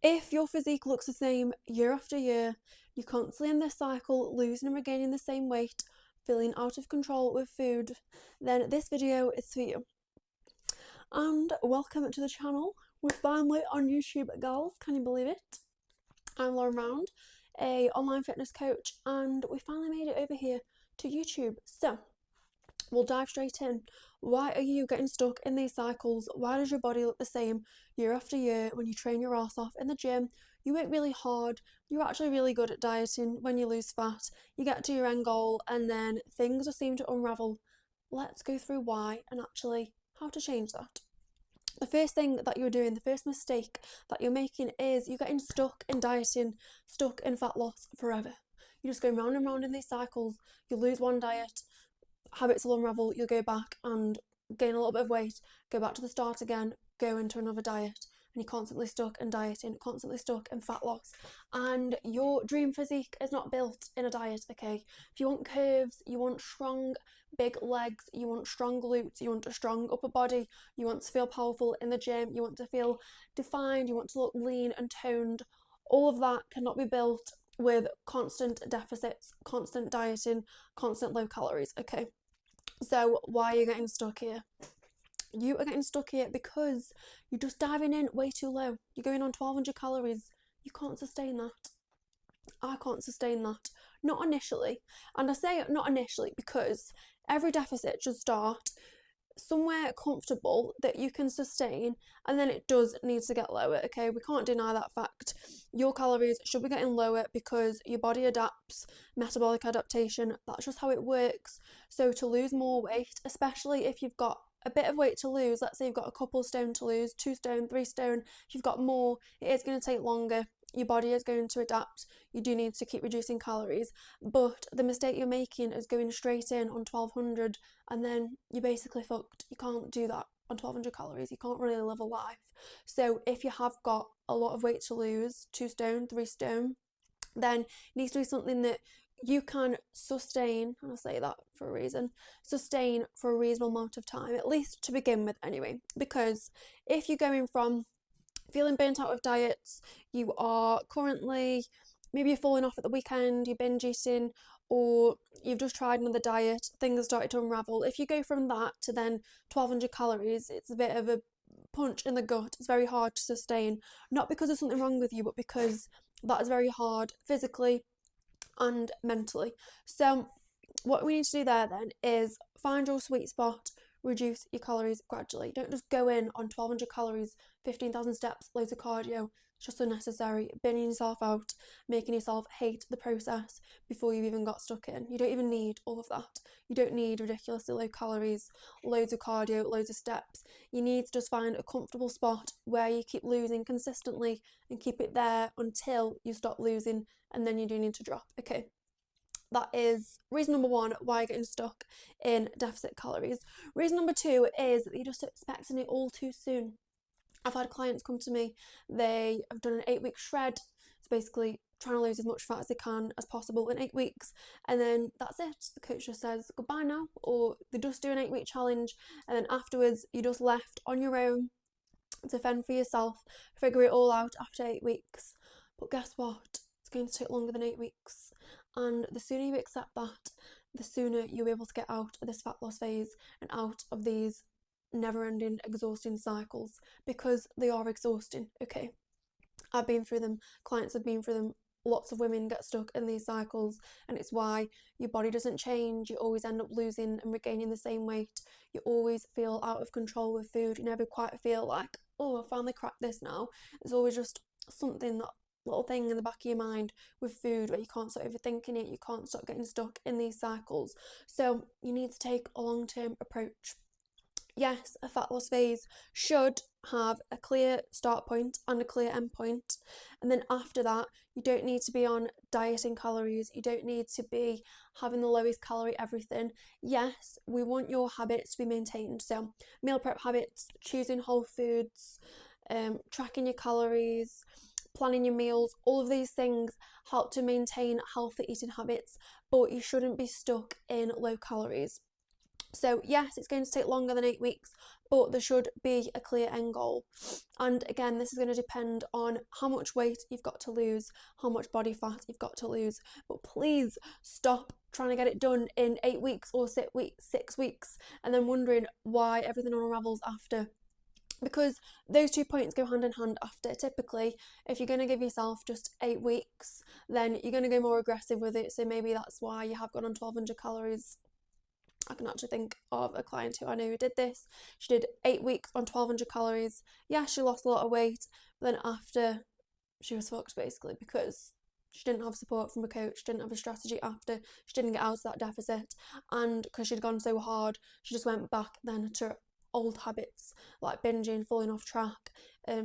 If your physique looks the same year after year, you're constantly in this cycle, losing and regaining the same weight, feeling out of control with food, then this video is for you. And welcome to the channel. We're finally on YouTube, girls. Can you believe it? I'm Lauren Round, a online fitness coach, and we finally made it over here to YouTube. So we'll dive straight in. Why are you getting stuck in these cycles? Why does your body look the same year after year when you train your ass off in the gym? You work really hard, you're actually really good at dieting when you lose fat, you get to your end goal, and then things just seem to unravel. Let's go through why and actually how to change that. The first thing that you're doing, the first mistake that you're making is you're getting stuck in dieting, stuck in fat loss forever. You're just going round and round in these cycles. You lose one diet, habits will unravel, you'll go back and gain a little bit of weight, go back to the start again, go into another diet, and you're constantly stuck in dieting, constantly stuck in fat loss. And your dream physique is not built in a diet, okay? If you want curves, you want strong, big legs, you want strong glutes, you want a strong upper body, you want to feel powerful in the gym, you want to feel defined, you want to look lean and toned, all of that cannot be built with constant deficits, constant dieting, constant low calories, okay? So why are you getting stuck here? You are getting stuck here because you're just diving in way too low. You're going on 1200 calories. You can't sustain that. I can't sustain that. Not initially. And I say not initially because every deficit should start somewhere comfortable that you can sustain, and then it does need to get lower, okay? We can't deny that fact. Your calories should be getting lower because your body adapts, metabolic adaptation, that's just how it works. So to lose more weight, especially if you've got a bit of weight to lose, let's say you've got a couple stone to lose, 2 stone, 3 stone, if you've got more, it is going to take longer. Your body is going to adapt. You do need to keep reducing calories, but the mistake you're making is going straight in on 1200 and then you're basically fucked. You can't do that on 1200 calories. You can't really live a life. So if you have got a lot of weight to lose, 2 stone, 3 stone, then it needs to be something that you can sustain, and I say that for a reason, sustain for a reasonable amount of time, at least to begin with anyway. Because if you're going from feeling burnt out of diets, you are currently, maybe you're falling off at the weekend, you're binge eating, or you've just tried another diet, things have started to unravel. If you go from that to then 1200 calories, it's a bit of a punch in the gut. It's very hard to sustain, not because there's something wrong with you, but because that is very hard physically and mentally. So what we need to do there then is find your sweet spot, reduce your calories gradually. Don't just go in on 1200 calories, 15,000 steps, loads of cardio. It's just unnecessary, burning yourself out, making yourself hate the process before you've even got stuck in. You don't even need all of that. You don't need ridiculously low calories, loads of cardio, loads of steps. You need to just find a comfortable spot where you keep losing consistently and keep it there until you stop losing, and then you do need to drop, okay? That is reason number 1 why you're getting stuck in deficit calories. Reason number 2 is that you're just expecting it all too soon. I've had clients come to me, they have done an 8-week shred. It's basically trying to lose as much fat as they can as possible in 8 weeks, and then that's it. The coach just says goodbye now, or they just do an 8-week challenge, and then afterwards you're just left on your own to fend for yourself, figure it all out after 8 weeks. But guess what? It's going to take longer than 8 weeks. And the sooner you accept that, the sooner you'll be able to get out of this fat loss phase and out of these never-ending, exhausting cycles, because they are exhausting, okay? I've been through them, clients have been through them, lots of women get stuck in these cycles, and it's why your body doesn't change. You always end up losing and regaining the same weight. You always feel out of control with food. You never quite feel like, oh, I finally cracked this now. It's always just something, that little thing in the back of your mind with food where you can't stop overthinking it, you can't stop getting stuck in these cycles. So you need to take a long-term approach. Yes, a fat loss phase should have a clear start point and a clear end point, and then after that you don't need to be on dieting calories, you don't need to be having the lowest calorie everything. Yes, we want your habits to be maintained, so meal prep habits, choosing whole foods, tracking your calories, planning your meals, all of these things help to maintain healthy eating habits, but you shouldn't be stuck in low calories. So yes, it's going to take longer than 8 weeks, but there should be a clear end goal. And again, this is going to depend on how much weight you've got to lose, how much body fat you've got to lose. But please stop trying to get it done in 8 weeks or 6 weeks, and then wondering why everything unravels after. Because those 2 points go hand in hand after. Typically, if you're going to give yourself just 8 weeks, then you're going to go more aggressive with it. So maybe that's why you have gone on 1200 calories. I can actually think of a client who I know who did this. She did 8 weeks on 1200 calories. Yeah, she lost a lot of weight, but then after, she was fucked basically, because she didn't have support from a coach, she didn't have a strategy after, she didn't get out of that deficit, and because she'd gone so hard, she just went back then to old habits like binging, falling off track,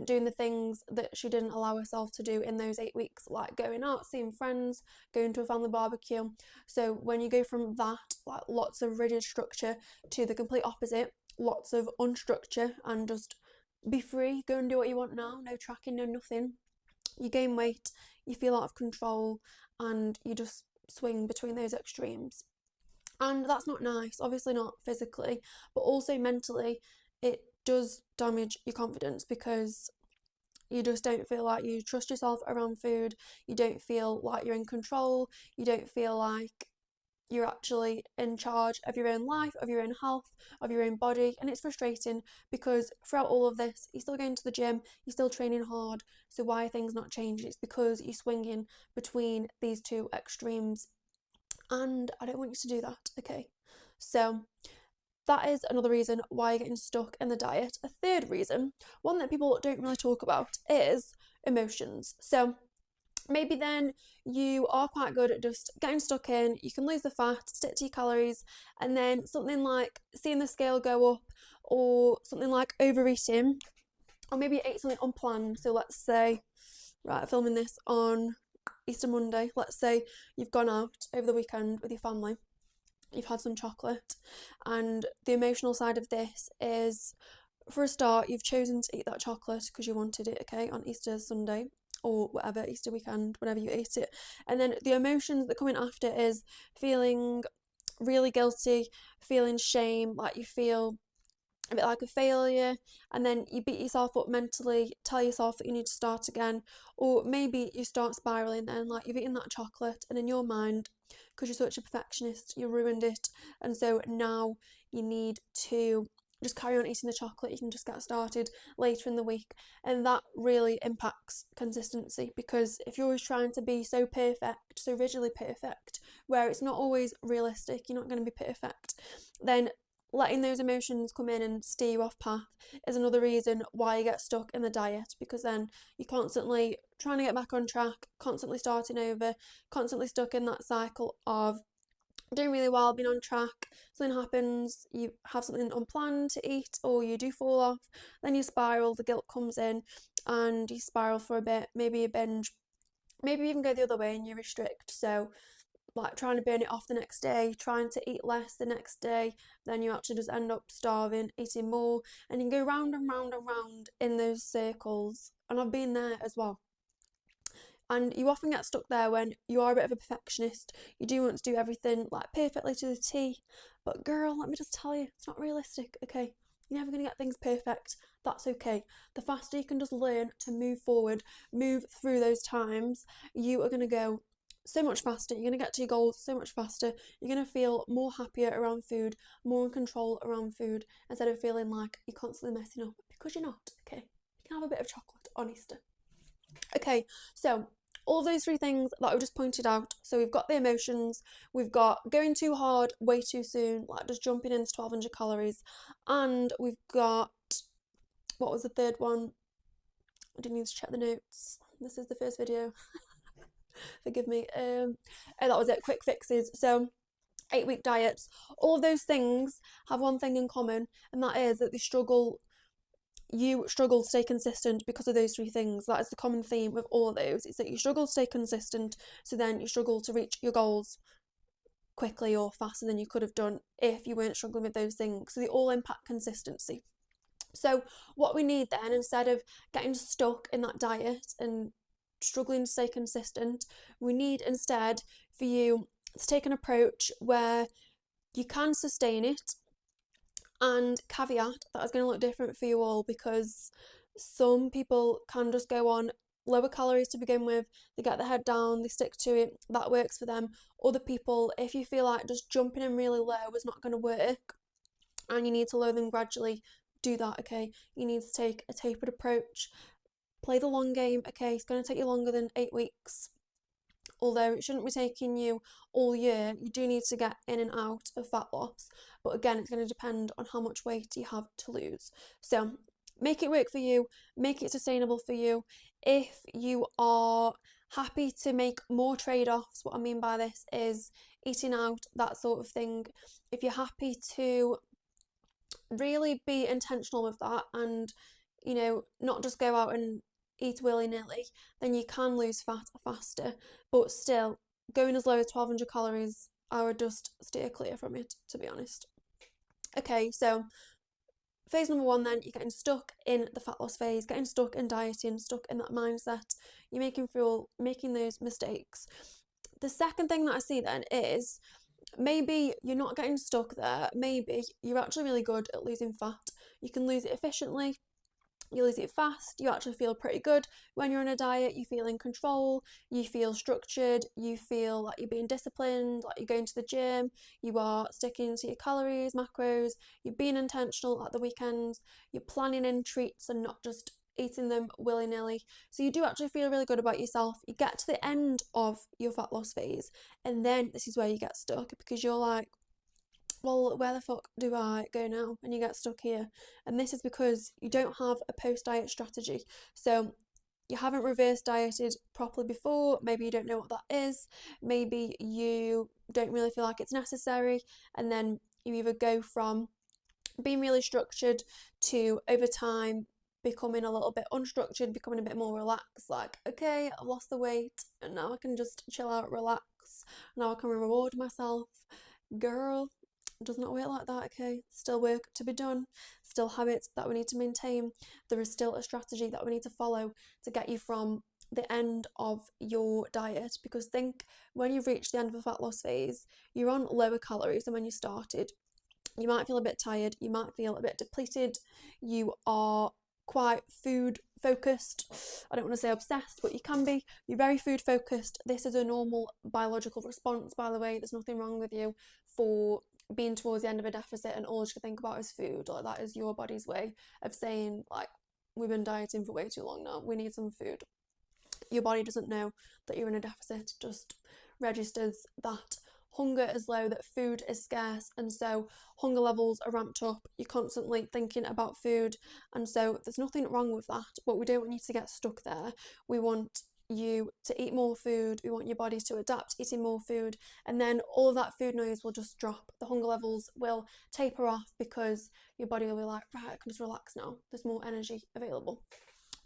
doing the things that she didn't allow herself to do in those 8 weeks, like going out, seeing friends, going to a family barbecue. So when you go from that, like lots of rigid structure, to the complete opposite, lots of unstructure and just be free, go and do what you want now, no tracking, no nothing, you gain weight, you feel out of control, and you just swing between those extremes. And that's not nice, obviously not physically, but also mentally. It does damage your confidence, because you just don't feel like you trust yourself around food, you don't feel like you're in control, you don't feel like you're actually in charge of your own life, of your own health, of your own body. And it's frustrating, because throughout all of this, you're still going to the gym, you're still training hard. So why are things not changing? It's because you're swinging between these two extremes, and I don't want you to do that, okay? So that is another reason why you're getting stuck in the diet. A third reason, one that people don't really talk about, is emotions. So maybe then you are quite good at just getting stuck in, you can lose the fat, stick to your calories, and then something like seeing the scale go up, or something like overeating, or maybe you ate something unplanned. So let's say, right, filming this on Easter Monday, let's say you've gone out over the weekend with your family, you've had some chocolate, and the emotional side of this is, for a start, you've chosen to eat that chocolate because you wanted it, okay, on Easter Sunday, or whatever, Easter weekend, whenever you ate it. And then the emotions that come in after is feeling really guilty, feeling shame, like you feel a bit like a failure, and then you beat yourself up mentally, tell yourself that you need to start again. Or maybe you start spiraling then, like you've eaten that chocolate, and in your mind, because you're such a perfectionist, you ruined it, and so now you need to just carry on eating the chocolate, you can just get started later in the week. And that really impacts consistency, because if you're always trying to be so perfect, so rigidly perfect, where it's not always realistic, you're not going to be perfect, then letting those emotions come in and steer you off path is another reason why you get stuck in the diet, because then you're constantly trying to get back on track, constantly starting over, constantly stuck in that cycle of doing really well, being on track, something happens, you have something unplanned to eat, or you do fall off, then you spiral, the guilt comes in, and you spiral for a bit, maybe you binge, maybe you even go the other way and you restrict. So like trying to burn it off the next day, trying to eat less the next day, then you actually just end up starving, eating more, and you can go round and round and round in those circles. And I've been there as well. And you often get stuck there when you are a bit of a perfectionist. You do want to do everything like perfectly to the T. But girl, let me just tell you, it's not realistic, okay? You're never going to get things perfect. That's okay. The faster you can just learn to move forward, move through those times, you are going to go so much faster. You're going to get to your goals so much faster. You're going to feel more happier around food, more in control around food, instead of feeling like you're constantly messing up, because you're not, okay? You can have a bit of chocolate on Easter. Okay, so all those three things that I just pointed out. So we've got the emotions, we've got going too hard way too soon, like just jumping into 1200 calories, and we've got, what was the third one? I didn't need to check the notes. This is the first video. Forgive me. And that was it, quick fixes. So 8-week diets, all of those things have one thing in common, and that is that you struggle to stay consistent because of those three things. That is the common theme with all of those. It's that you struggle to stay consistent, so then you struggle to reach your goals quickly or faster than you could have done if you weren't struggling with those things. So they all impact consistency. So what we need then, instead of getting stuck in that diet and struggling to stay consistent, we need instead for you to take an approach where you can sustain it, And caveat, that is going to look different for you all, because some people can just go on lower calories to begin with, they get their head down, they stick to it, that works for them. Other people, if you feel like just jumping in really low is not going to work and you need to lower them gradually, do that, okay? You need to take a tapered approach, play the long game, okay? It's going to take you longer than 8 weeks. Although it shouldn't be taking you all year, you do need to get in and out of fat loss. But again, it's going to depend on how much weight you have to lose. So make it work for you, make it sustainable for you. If you are happy to make more trade-offs, what I mean by this is eating out, that sort of thing. If you're happy to really be intentional with that and, you know, not just go out and eat willy-nilly, then you can lose fat faster. But still, going as low as 1200 calories, I would just steer clear from it, to be honest. Okay, so phase number 1 then, you're getting stuck in the fat loss phase, getting stuck in dieting, stuck in that mindset, you're making those mistakes. The second thing that I see then is, maybe you're not getting stuck there, maybe you're actually really good at losing fat. You can lose it efficiently, you lose it fast, you actually feel pretty good when you're on a diet, you feel in control, you feel structured, you feel like you're being disciplined, like you're going to the gym, you are sticking to your calories, macros, you're being intentional at the weekends, you're planning in treats and not just eating them willy-nilly. So you do actually feel really good about yourself. You get to the end of your fat loss phase and then this is where you get stuck, because you're like, well, where the fuck do I go now? And you get stuck here. And this is because you don't have a post-diet strategy. So you haven't reverse dieted properly before, maybe you don't know what that is, maybe you don't really feel like it's necessary, and then you either go from being really structured to, over time, becoming a little bit unstructured, becoming a bit more relaxed, like, okay, I've lost the weight and now I can just chill out, relax, now I can reward myself. Girl, it does not work like that, okay? Still work to be done, still habits that we need to maintain. There is still a strategy that we need to follow to get you from the end of your diet, because think, when you've reached the end of a fat loss phase, you're on lower calories than when you started. You might feel a bit tired, you might feel a bit depleted, you are quite food focused. I don't want to say obsessed, but you can be. You're very food focused. This is a normal biological response, by the way. There's nothing wrong with you for being towards the end of a deficit and all you can think about is food. Like, that is your body's way of saying, like, we've been dieting for way too long now, we need some food. Your body doesn't know that you're in a deficit, just registers that hunger is low, that food is scarce, and so hunger levels are ramped up. You're constantly thinking about food, and so there's nothing wrong with that, but we don't want you to get stuck there. We want you to eat more food, we want your body to adapt eating more food, and then all of that food noise will just drop. The hunger levels will taper off because your body will be like, right, I can just relax now, there's more energy available.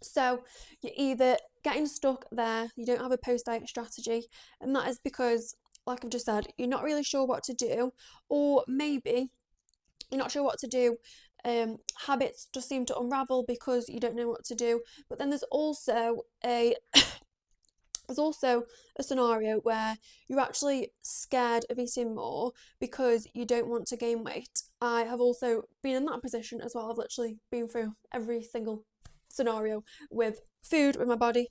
So you're either getting stuck there, you don't have a post-diet strategy, and that is because, like I've just said, you're not really sure what to do, or maybe you're not sure what to do. Habits just seem to unravel because you don't know what to do. But then there's also a scenario where you're actually scared of eating more because you don't want to gain weight. I have also been in that position as well. I've literally been through every single scenario with food, with my body.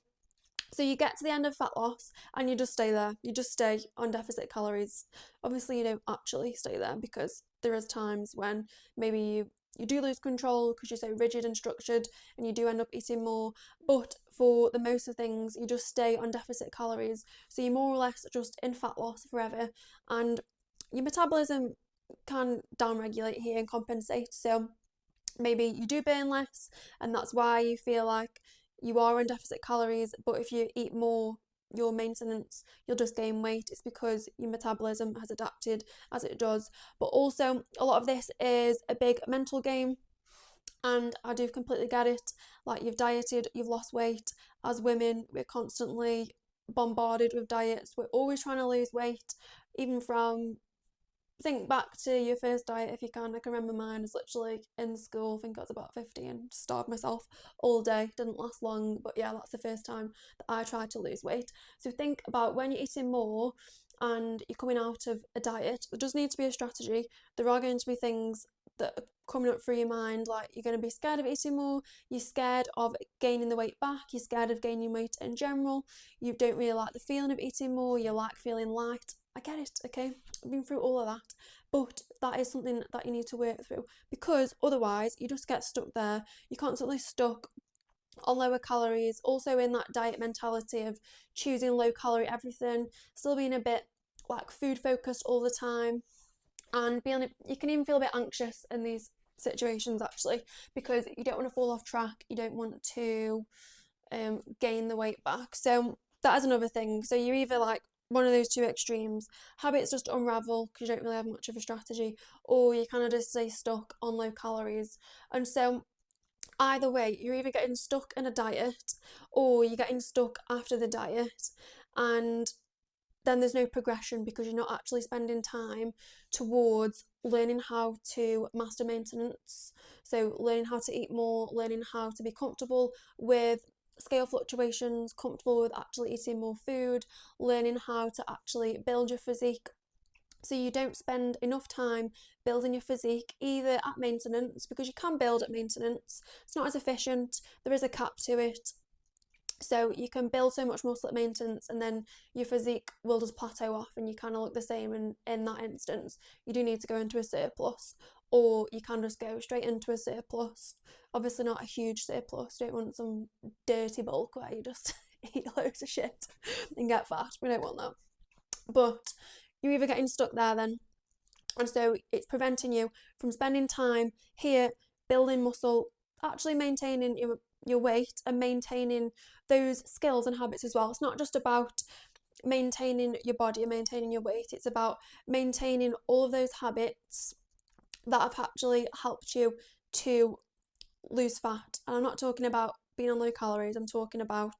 So you get to the end of fat loss and you just stay there. You just stay on deficit calories. Obviously, you don't actually stay there because there is times when maybe you do lose control because you're so rigid and structured and you do end up eating more. But for the most of things, you just stay on deficit calories. So you're more or less just in fat loss forever, and your metabolism can downregulate here and compensate. So maybe you do burn less and that's why you feel like you are on deficit calories, but if you eat more, your maintenance, you'll just gain weight. It's because your metabolism has adapted as it does. But also, a lot of this is a big mental game, and I do completely get it. Like, you've dieted, you've lost weight. As women, we're constantly bombarded with diets, we're always trying to lose weight, even from, think back to your first diet if you can. I can remember mine was literally in school, I think I was about 15, starved myself all day, didn't last long, but yeah, that's the first time that I tried to lose weight. So think about when you're eating more and you're coming out of a diet, there does need to be a strategy. There are going to be things that are coming up through your mind. Like, you're going to be scared of eating more, you're scared of gaining the weight back, you're scared of gaining weight in general, you don't really like the feeling of eating more, you like feeling light. I get it, okay? I've been through all of that, but that is something that you need to work through, because otherwise you just get stuck there. You're constantly stuck on lower calories, also in that diet mentality of choosing low calorie everything, still being a bit like food focused all the time, and you can even feel a bit anxious in these situations actually, because you don't want to fall off track, you don't want to gain the weight back. So that is another thing. So you're either like one of those two extremes, habits just unravel because you don't really have much of a strategy, or you kind of just stay stuck on low calories. And so either way, you're either getting stuck in a diet or you're getting stuck after the diet, and then there's no progression because you're not actually spending time towards learning how to master maintenance. So learning how to eat more, learning how to be comfortable with scale fluctuations, comfortable with actually eating more food, learning how to actually build your physique. So you don't spend enough time building your physique either at maintenance, because you can build at maintenance, it's not as efficient, there is a cap to it. So you can build so much muscle at maintenance and then your physique will just plateau off and you kind of look the same in that instance. You do need to go into a surplus, or you can just go straight into a surplus. Obviously not a huge surplus, you don't want some dirty bulk where you just eat loads of shit and get fat. We don't want that. But you're either getting stuck there then, and so it's preventing you from spending time here building muscle, actually maintaining your weight and maintaining those skills and habits as well. It's not just about maintaining your body and maintaining your weight, it's about maintaining all of those habits that have actually helped you to lose fat. And I'm not talking about being on low calories, I'm talking about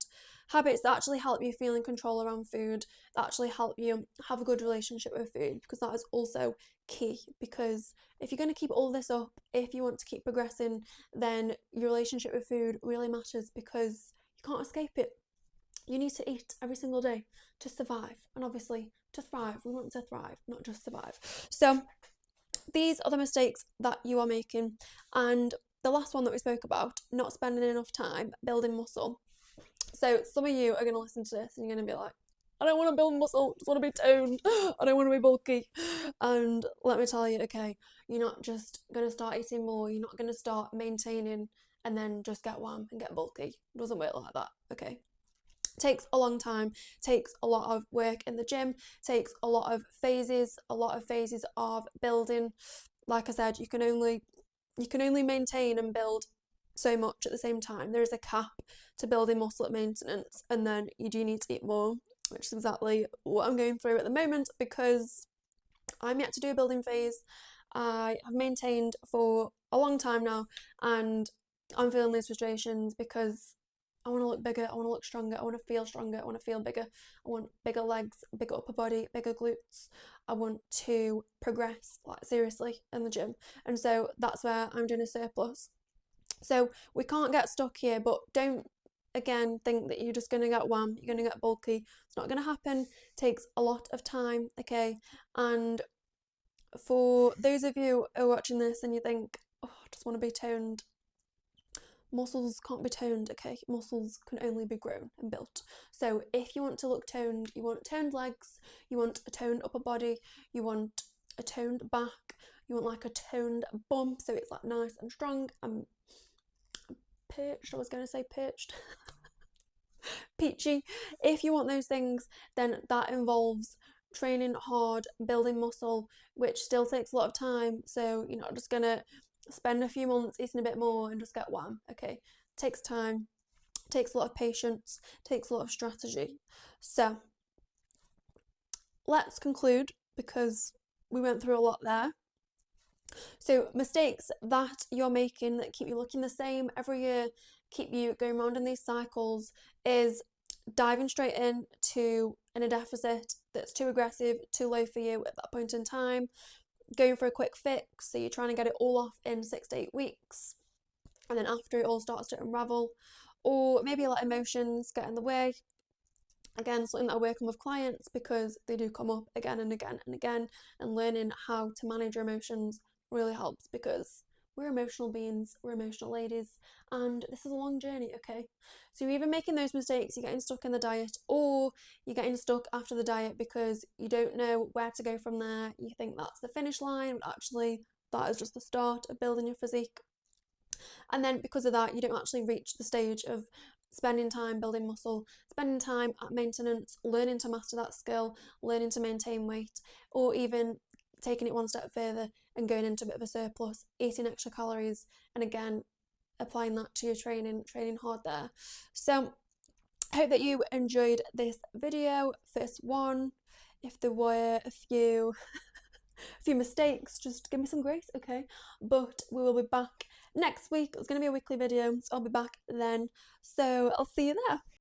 habits that actually help you feel in control around food, that actually help you have a good relationship with food, because that is also key. Because if you're going to keep all this up, if you want to keep progressing, then your relationship with food really matters, because you can't escape it. You need to eat every single day to survive, and obviously to thrive. We want to thrive, not just survive. So these are the mistakes that you are making. And the last one that we spoke about, not spending enough time building muscle. So some of you are going to listen to this and you're going to be like, I don't want to build muscle, I just want to be toned, I don't want to be bulky. And let me tell you, okay, you're not just going to start eating more, you're not going to start maintaining and then just get wham and get bulky. It doesn't work like that, okay? Takes a long time, takes a lot of work in the gym, takes a lot of phases of building. Like I said, you can only maintain and build so much at the same time. There is a cap to building muscle at maintenance, and then you do need to eat more, which is exactly what I'm going through at the moment, because I'm yet to do a building phase. I have maintained for a long time now, and I'm feeling these frustrations because I want to look bigger, I want to look stronger, I want to feel stronger, I want to feel bigger, I want bigger legs, bigger upper body, bigger glutes. I want to progress, like seriously, in the gym. And so that's where I'm doing a surplus. So we can't get stuck here, but don't again think that you're just going to get wham, you're going to get bulky. It's not going to happen. It takes a lot of time, okay? And for those of you who are watching this and you think, oh, I just want to be toned, muscles can't be toned, okay? Muscles can only be grown and built. So if you want to look toned, you want toned legs, you want a toned upper body, you want a toned back, you want like a toned bum, so it's like nice and strong and perched, I was going to say perched, peachy. If you want those things, then that involves training hard, building muscle, which still takes a lot of time. So you're not just going to spend a few months eating a bit more and just get wham, okay? Takes time, takes a lot of patience, takes a lot of strategy. So let's conclude, because we went through a lot there. So mistakes that you're making that keep you looking the same every year, keep you going around in these cycles, is diving straight into a deficit that's too aggressive, too low for you at that point in time, going for a quick fix, so you're trying to get it all off in 6 to 8 weeks, and then after it all starts to unravel, or maybe let emotions get in the way. Again, something that I work on with clients, because they do come up again and again and again, and learning how to manage your emotions really helps, because we're emotional beings, we're emotional ladies, and this is a long journey, okay? So you're either making those mistakes, you're getting stuck in the diet, or you're getting stuck after the diet because you don't know where to go from there. You think that's the finish line, but actually that is just the start of building your physique. And then because of that, you don't actually reach the stage of spending time building muscle, spending time at maintenance, learning to master that skill, learning to maintain weight, or even taking it one step further and going into a bit of a surplus, eating extra calories, and again, applying that to your training hard there. So I hope that you enjoyed this video, first one. If there were a few mistakes, just give me some grace, okay? But we will be back next week. It's going to be a weekly video, so I'll be back then. So I'll see you there.